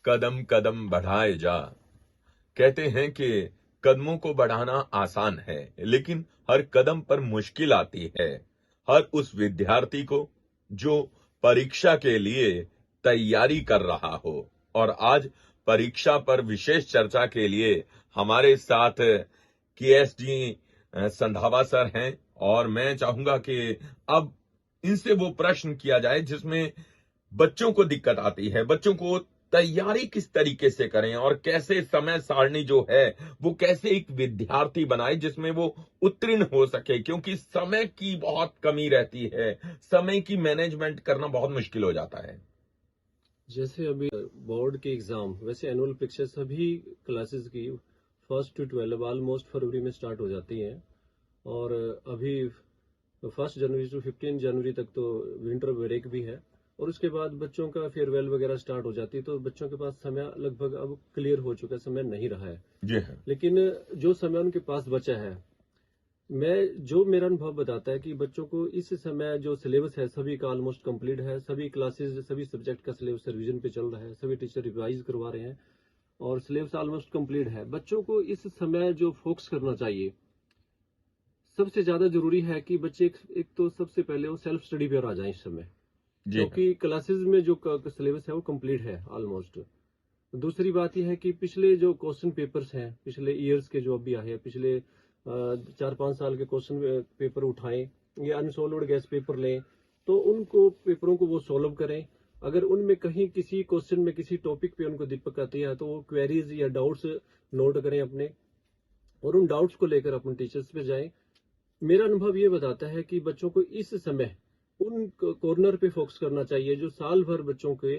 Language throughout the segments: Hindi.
कदम कदम बढ़ाए जा। कहते हैं कि कदमों को बढ़ाना आसान है, लेकिन हर कदम पर मुश्किल आती है। हर उस विद्यार्थी को जो परीक्षा के लिए तैयारी कर रहा हो। और आज परीक्षा पर विशेष चर्चा के लिए हमारे साथ केएसडी संधावा सर हैं, और मैं चाहूंगा कि अब इनसे वो प्रश्न किया जाए जिसमें बच्चों को दिक्कत आती है। बच्चों को तैयारी किस तरीके से करें और कैसे समय सारणी जो है वो कैसे एक विद्यार्थी बनाए जिसमें वो उत्तीर्ण हो सके, क्योंकि समय की बहुत कमी रहती है। समय की मैनेजमेंट करना बहुत मुश्किल हो जाता है। जैसे अभी बोर्ड के एग्जाम, वैसे एनुअल परीक्षा सभी क्लासेस की 1 to 12 ऑलमोस्ट फरवरी में स्टार्ट हो जाती हैं। और अभी 1 जनवरी से 15 जनवरी तक तो विंटर ब्रेक भी है, और उसके बाद बच्चों का फेयरवेल वगैरह स्टार्ट हो जाती है। तो बच्चों के पास समय लगभग अब क्लियर हो चुका है, समय नहीं रहा है। जी हाँ। लेकिन जो समय उनके पास बचा है, मेरा अनुभव बताता है कि बच्चों को इस समय जो सिलेबस है सभी का ऑलमोस्ट कंप्लीट है। सभी क्लासेस, सभी सब्जेक्ट का सिलेबस रिवीजन पे चल रहा है, सभी टीचर रिवाइज करवा रहे हैं और सिलेबस ऑलमोस्ट कंप्लीट है। बच्चों को इस समय जो फोकस करना चाहिए, सबसे ज्यादा जरूरी है कि बच्चे एक तो सबसे पहले वो सेल्फ स्टडी पे आ जाए इस समय, क्योंकि क्लासेस में जो सिलेबस है वो कंप्लीट है ऑलमोस्ट। दूसरी बात यह है कि पिछले जो क्वेश्चन पेपर्स हैं, पिछले ईयर्स के जो अभी आए हैं, पिछले 4-5 साल के क्वेश्चन पेपर उठाएं या अनसॉल्व्ड गैस पेपर लें, तो उनको पेपरों को वो सॉल्व करें। अगर उनमें कहीं किसी क्वेश्चन में किसी टॉपिक पे उनको दिक्कत आती है तो वो क्वेरीज या डाउट्स नोट करें अपने, और उन डाउट्स को लेकर अपने टीचर्स पे जाएं। मेरा अनुभव ये बताता है कि बच्चों को इस समय उन कॉर्नर पे फोकस करना चाहिए जो साल भर बच्चों के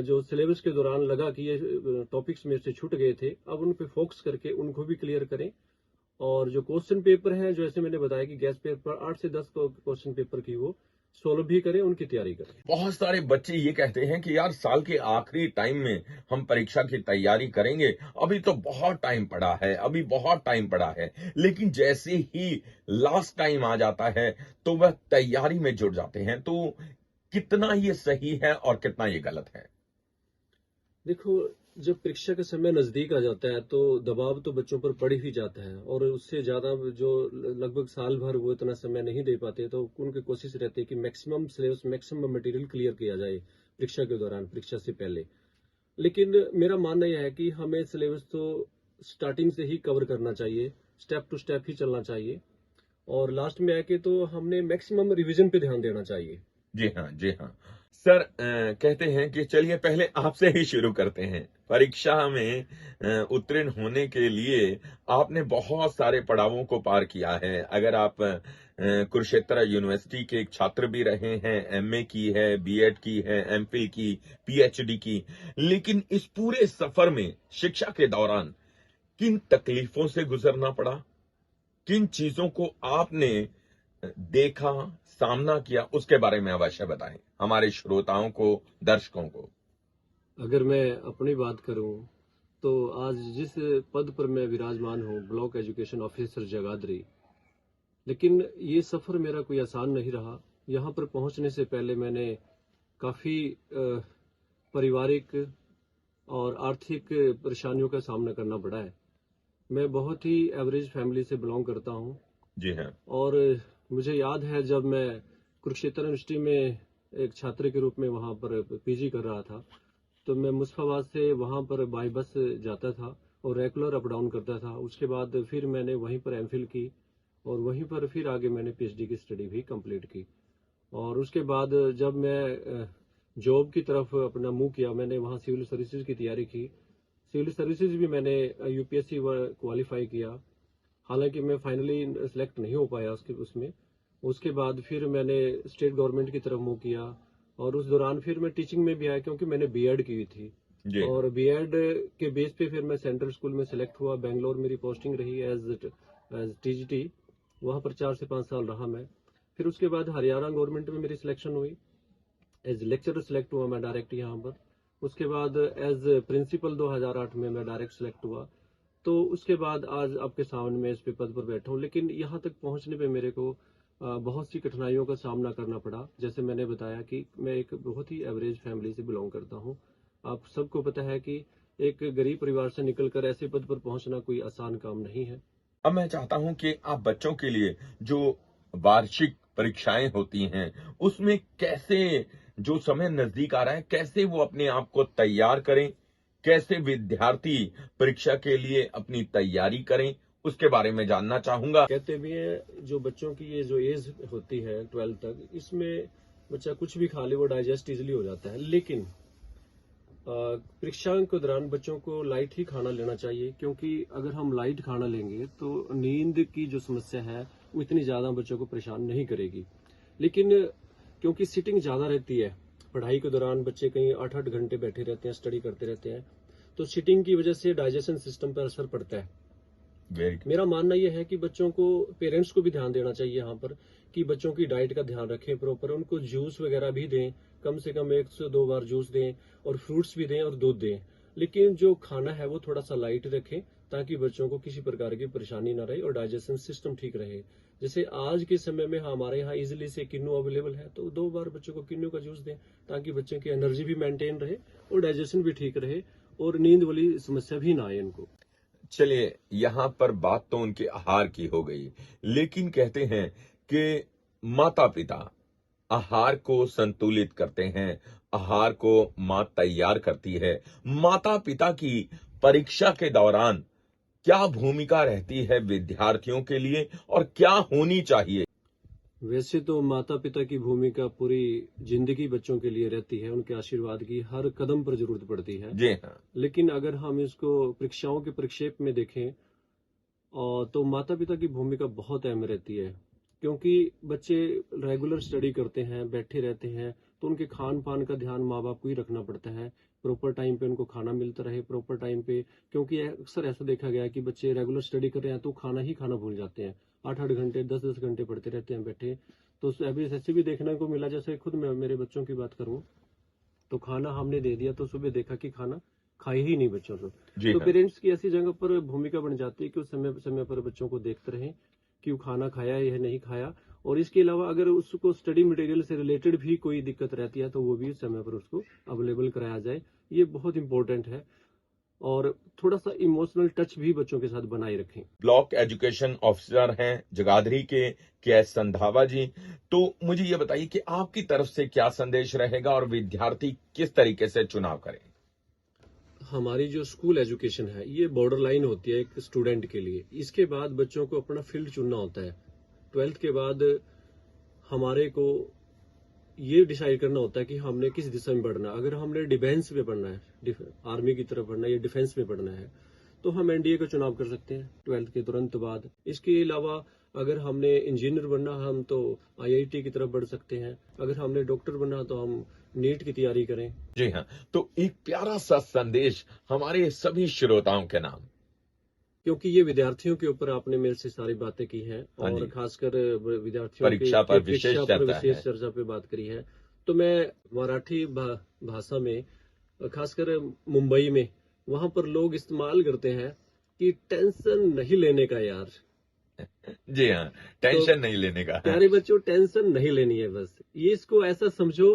जो सिलेबस के दौरान लगा कि ये टॉपिक्स में से छूट गए थे, अब उन पे फोकस करके उनको भी क्लियर करें। और जो क्वेश्चन पेपर है, जो ऐसे मैंने बताया कि गैस पेपर 8 से 10 क्वेश्चन पेपर की वो सोल्व भी करें, उनकी तैयारी करें। बहुत सारे बच्चे ये कहते हैं कि यार साल के आखिरी टाइम में हम परीक्षा की तैयारी करेंगे, अभी तो बहुत टाइम पड़ा है, अभी बहुत टाइम पड़ा है। लेकिन जैसे ही लास्ट टाइम आ जाता है तो वह तैयारी में जुट जाते हैं। तो कितना ये सही है और कितना ये गलत है? देखो, जब परीक्षा का समय नजदीक आ जाता है तो दबाव तो बच्चों पर पड़ ही जाता है, और उससे ज्यादा जो लगभग साल भर वो इतना समय नहीं दे पाते, तो उनकी कोशिश रहती है कि maximum syllabus, maximum material clear किया जाए परीक्षा के दौरान, परीक्षा से पहले। लेकिन मेरा मानना यह है कि हमें सिलेबस तो स्टार्टिंग से ही कवर करना चाहिए, स्टेप टू स्टेप ही चलना चाहिए, और लास्ट में आके तो हमने मैक्सिमम रिवीजन पे ध्यान देना चाहिए। जी हाँ, जी हाँ। सर, कहते हैं कि चलिए पहले आपसे ही शुरू करते हैं। परीक्षा में उत्तीर्ण होने के लिए आपने बहुत सारे पड़ावों को पार किया है। अगर आप कुरुक्षेत्र यूनिवर्सिटी के एक छात्र भी रहे हैं, एमए की है, बीएड की है, एमफिल की, पीएचडी की, लेकिन इस पूरे सफर में शिक्षा के दौरान किन तकलीफों से गुजरना पड़ा? किन चीजों को आपने देखा, सामना किया, उसके बारे में अवश्य बताएं हमारे श्रोताओं को, दर्शकों को। अगर मैं अपनी बात करूं तो आज जिस पद पर मैं विराजमान हूं, ब्लॉक एजुकेशन ऑफिसर जगाधरी, लेकिन ये सफर मेरा कोई आसान नहीं रहा। यहाँ पर पहुंचने से पहले मैंने काफी पारिवारिक और आर्थिक परेशानियों का सामना करना पड़ा है। मैं बहुत ही एवरेज फैमिली से बिलोंग करता हूं। जी हाँ। और मुझे याद है जब मैं कुरुक्षेत्र यूनिवर्सिटी में एक छात्र के रूप में वहां पर पीजी कर रहा था, तो मैं मुस्तफाबाद से वहां पर बाई बस जाता था और रेगुलर अप डाउन करता था। उसके बाद फिर मैंने वहीं पर एमफिल की, और वहीं पर फिर आगे मैंने पीएचडी की स्टडी भी कंप्लीट की। और उसके बाद जब मैं जॉब की तरफ अपना मुंह किया, मैंने वहां सिविल सर्विसेज की तैयारी की। सिविल सर्विसेज भी मैंने यूपीएससी क्वालिफाई किया, हालांकि मैं फाइनली सिलेक्ट नहीं हो पाया उसमें। उसके बाद फिर मैंने स्टेट गवर्नमेंट की तरफ मूव किया, और उस दौरान फिर मैं टीचिंग में भी आया क्योंकि मैंने बीएड की हुई थी। जी। और बीएड के बेस पे फिर मैं सेंट्रल स्कूल में सिलेक्ट हुआ। बेंगलोर मेरी पोस्टिंग रही एज टीजीटी, वहां पर 4 से 5 साल रहा मैं। फिर उसके बाद हरियाणा गवर्नमेंट में मेरी सिलेक्शन हुई, एज लेक्चरर सिलेक्ट हुआ मैं डायरेक्ट यहाँ पर। उसके बाद एज प्रिंसिपल 2008 में मैं डायरेक्ट सिलेक्ट हुआ। तो उसके बाद आज आपके सामने में इस पे पद पर बैठा हूँ। लेकिन यहाँ तक पहुँचने पे मेरे को बहुत सी कठिनाइयों का सामना करना पड़ा। जैसे मैंने बताया कि मैं एक बहुत ही एवरेज फैमिली से बिलोंग करता हूँ। आप सबको पता है कि एक गरीब परिवार से निकलकर ऐसे पद पर पहुंचना कोई आसान काम नहीं है। अब मैं चाहता हूं कि आप बच्चों के लिए जो वार्षिक परीक्षाएं होती हैं, उसमें कैसे, जो समय नजदीक आ रहा है, कैसे वो अपने आप को तैयार करें, कैसे विद्यार्थी परीक्षा के लिए अपनी तैयारी करें, उसके बारे में जानना चाहूंगा। कहते भी हैं जो बच्चों की ये जो एज होती है 12 तक, इसमें बच्चा कुछ भी खा ले वो डाइजेस्ट इजिली हो जाता है। लेकिन परीक्षाओं के दौरान बच्चों को लाइट ही खाना लेना चाहिए, क्योंकि अगर हम लाइट खाना लेंगे तो नींद की जो समस्या है वो इतनी ज्यादा बच्चों को परेशान नहीं करेगी। लेकिन क्योंकि सिटिंग ज्यादा रहती है, पढ़ाई के दौरान बच्चे कहीं 8-8 घंटे बैठे रहते हैं, स्टडी करते रहते हैं, तो सिटिंग की वजह से डाइजेशन सिस्टम पर असर पड़ता है। वेरी मेरा मानना यह है कि बच्चों को, पेरेंट्स को भी ध्यान देना चाहिए यहाँ पर कि बच्चों की डाइट का ध्यान रखें प्रॉपर, उनको जूस वगैरह भी दें, कम से कम 1 से 2 बार जूस दें, और फ्रूट्स भी दें और दूध दें। लेकिन जो खाना है वो थोड़ा सा लाइट रखें, ताकि बच्चों को किसी प्रकार की परेशानी ना रहे और डाइजेशन सिस्टम ठीक रहे। जैसे आज के समय में हमारे यहाँ इजिली से किन्नू अवेलेबल है, तो 2 बार बच्चों को किन्नू का जूस दें, ताकि बच्चों की एनर्जी भी मेंटेन रहे और डाइजेशन भी ठीक रहे और नींद वाली समस्या भी ना आए इनको। चलिए, यहाँ पर बात तो उनके आहार की हो गई, लेकिन कहते हैं कि माता पिता आहार को संतुलित करते हैं, आहार को मां तैयार करती है। माता पिता की परीक्षा के दौरान क्या भूमिका रहती है विद्यार्थियों के लिए और क्या होनी चाहिए? वैसे तो माता पिता की भूमिका पूरी जिंदगी बच्चों के लिए रहती है, उनके आशीर्वाद की हर कदम पर जरूरत पड़ती है। जी हाँ। लेकिन अगर हम इसको परीक्षाओं के प्रक्षेप में देखें तो माता पिता की भूमिका बहुत अहम रहती है, क्योंकि बच्चे रेगुलर स्टडी करते हैं, बैठे रहते हैं, तो उनके खान पान का ध्यान माँ बाप को ही रखना पड़ता है। प्रॉपर टाइम पे उनको खाना मिलता रहे, प्रॉपर टाइम पे, क्योंकि अक्सर ऐसा देखा गया है कि बच्चे रेगुलर स्टडी कर रहे हैं तो खाना ही खाना भूल जाते हैं, 8-8 घंटे 10-10 घंटे पढ़ते रहते हैं बैठे। तो अभी ऐसे भी देखने को मिला, जैसे खुद मैं मेरे बच्चों की बात करूं तो खाना हमने दे दिया तो सुबह देखा कि खाना खाए ही नहीं बच्चों को। जी तो हाँ। पेरेंट्स की ऐसी जगह पर भूमिका बन जाती है कि उस समय समय पर बच्चों को देखते रहें कि वो खाना खाया या नहीं खाया, और इसके अलावा अगर उसको स्टडी मटेरियल से रिलेटेड भी कोई दिक्कत रहती है तो वो भी समय पर उसको अवेलेबल कराया जाए। ये बहुत इंपॉर्टेंट है, और थोड़ा सा इमोशनल टच भी बच्चों के साथ बनाए रखें। ब्लॉक एजुकेशन ऑफिसर हैं जगाधरी के एस संधावा जी। तो मुझे ये बताइए कि आपकी तरफ से क्या संदेश रहेगा और विद्यार्थी किस तरीके से चुनाव करें? हमारी जो स्कूल एजुकेशन है ये बॉर्डर लाइन होती है एक स्टूडेंट के लिए। इसके बाद बच्चों को अपना फील्ड चुनना होता है। 12th के बाद हमारे को ये डिसाइड करना होता है कि हमने किस दिशा में बढ़ना है। अगर हमने डिफेंस में पढ़ना है, आर्मी की तरफ बढ़ना है या डिफेंस में पढ़ना है, तो हम एनडीए का चुनाव कर सकते हैं 12th के तुरंत बाद। इसके अलावा अगर हमने इंजीनियर बनना, हम तो आईआईटी की तरफ बढ़ सकते हैं। अगर हमने डॉक्टर बनना तो हम नीट की तैयारी करें। जी हाँ। तो एक प्यारा सा संदेश हमारे सभी श्रोताओं के नाम। क्योंकि ये विद्यार्थियों के ऊपर आपने मेरे से सारी बातें की हैं, हाँ और जी। खासकर विद्यार्थियों परीक्षा पर विशेष चर्चा है। चर्चा पे बात करी है, तो मैं मराठी भाषा में, खासकर मुंबई में, वहां पर लोग इस्तेमाल करते हैं कि टेंशन नहीं लेने का यार। जी हाँ, टेंशन नहीं लेने का। प्यारे बच्चों, टेंशन नहीं लेनी है, बस ये इसको ऐसा समझो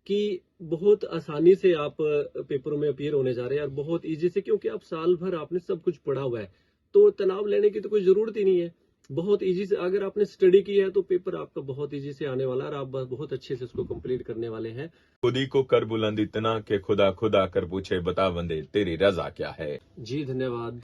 कि बहुत आसानी से आप पेपरों में अपीयर होने जा रहे हैं, और बहुत इजी से, क्योंकि आप साल भर आपने सब कुछ पढ़ा हुआ है, तो तनाव लेने की तो कोई जरूरत ही नहीं है। बहुत इजी से अगर आपने स्टडी की है तो पेपर आपका बहुत इजी से आने वाला है, और आप बहुत अच्छे से उसको कंप्लीट करने वाले हैं। खुद ही को कर बुलंद इतना कि खुदा खुदा कर पूछे, बता बंदे तेरी रजा क्या है। जी धन्यवाद।